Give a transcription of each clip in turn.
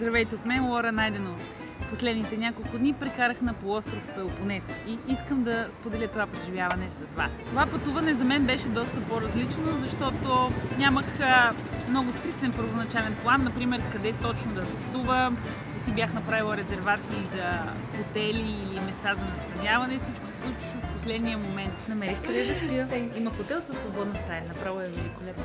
Здравейте от мен, Лора Найденова. Последните няколко дни прекарах на полуостров Пелопонес и искам да споделя това преживяване с вас. Това пътуване за мен беше доста по-различно, защото нямах много стриктен първоначален план, например къде точно да нощувам, не си бях направила резервации за хотели или места за настаняване, всичко се случваше в последния момент. Намерих къде да спя. Има хотел със свободна стая, направо е великолепно.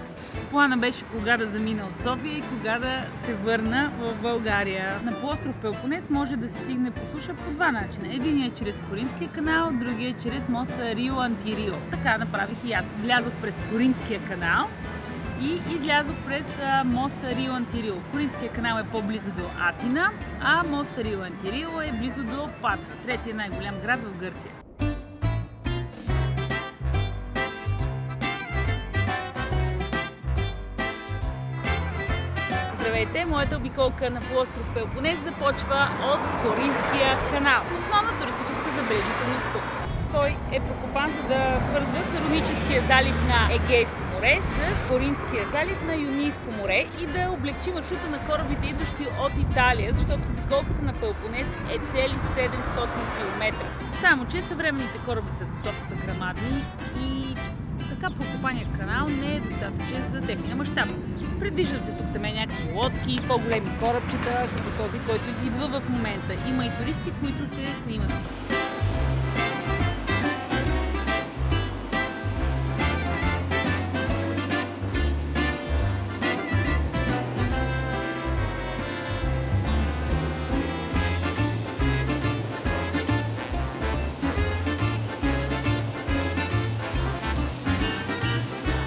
Плана беше кога да замина от София и кога да се върна в България. На полуостров Пелопонес може да се стигне по суша по два начина. Единият е чрез Коринтския канал, другия е чрез моста Рио Антирио. Така направих и аз. Влязох през Коринтския канал и излязох през моста Рио Антирио. Коринтския канал е по-близо до Атина, а моста Рио Антирио е близо до Патра, третия най-голям град в Гърция. Здравейте! Моята обиколка на полуостров Пелопонес започва от Коринтския канал. Основна туристическа забележителност тук. Той е прокопан, за да свързва Салоническия залив на Егейско море с Коринтския залив на Йонийско море и да облегчи маршрута на корабите, идващи от Италия, защото обиколката на Пелопонес е цели 700 км. Само че съвременните кораби са доста грамадни и така прокопания канал не е достатъчен за техния мащаб. Предвиждат се тук саме някакви лодки, по-големи корабчета, като този, който идва в момента. Има и туристи, които се снимат.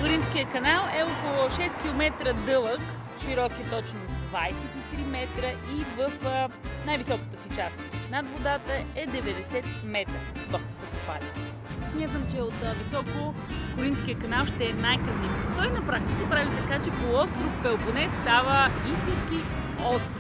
Коринтския канал е около 6 км дълъг, широк е точно 23 метра и в най-високата си част над водата е 90 метра. Доста се попали. Смятам, че от високо Коринтския канал ще е най-красив. Той на практика прави така, че полуостров Пелопонес става истински остров.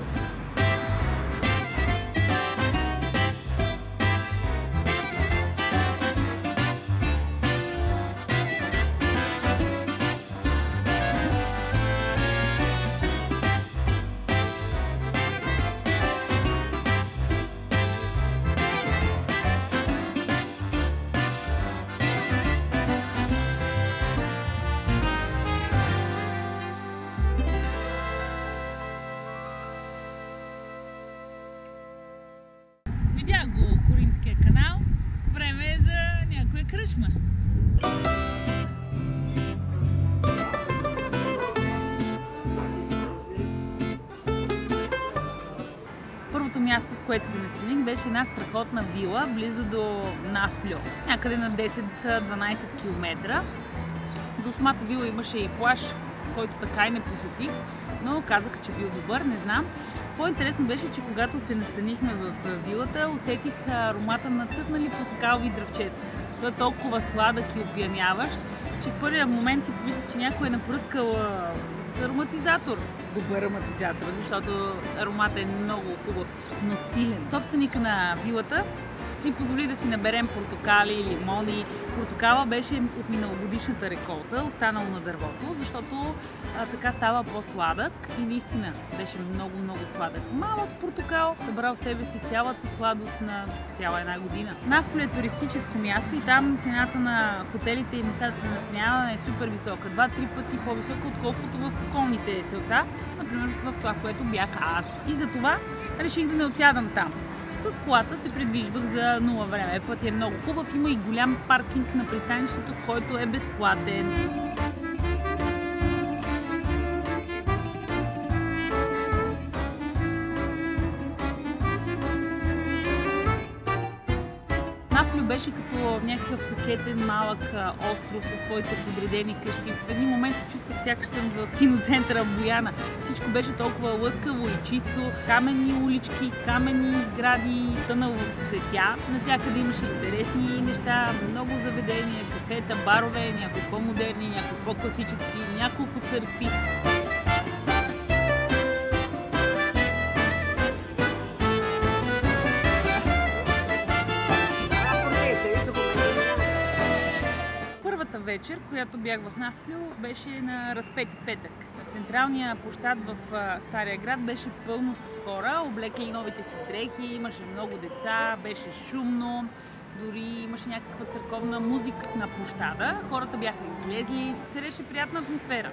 Видях го Коринтския канал, време е за някоя кръчма. Първото място, в което се настаних, беше една страхотна вила, близо до Нафплю, някъде на 10-12 км. До самата вила имаше и плаж, който така и не посетих, но казаха, че бил добър, не знам. По-интересно беше, че когато се настанихме в вилата, усетих аромата на цъфнали портокалови дръвчета. Той е толкова сладък и опияняващ, че в първия момент си помислих, че някой е напръскал с ароматизатор. Добър ароматизатор, защото ароматът е много хубав, но силен. Собственика на вилата ни позволи да си наберем портокали, лимони. Портокала беше от миналогодишната реколта, останало на дървото, защото така става по-сладък и наистина беше много сладък. Малък портокал събрал в себе си цялата сладост на цяла една година. Нафплю е туристическо място и там цената на хотелите и местата за настаняване е супер висока. 2-3 пъти по-висока, отколкото в околните селца, например в това, което бях аз. И затова реших да не отсядам там. С колата се придвижвах за 0 време. Път е много хубав, има и голям паркинг на пристанището, който е безплатен. Нафплю беше като някакъв пакетен малък остров със своите подредени къщи. В един момент се чувствах, сякаш съм в киноцентъра Бояна. Всичко беше толкова лъскаво и чисто. Каменни улички, каменни сгради, тънало в цветя. Навсякъде имаше интересни неща, много заведения, кафета, барове, някои по-модерни, някои по-класически, няколко църкви. вечер, която бях в Нафплю, беше на Разпети петък. Централния площад в Стария град беше пълно с хора, облекли новите си дрехи, имаше много деца, беше шумно, дори имаше някаква църковна музика на площада. Хората бяха излезли, цареше приятна атмосфера.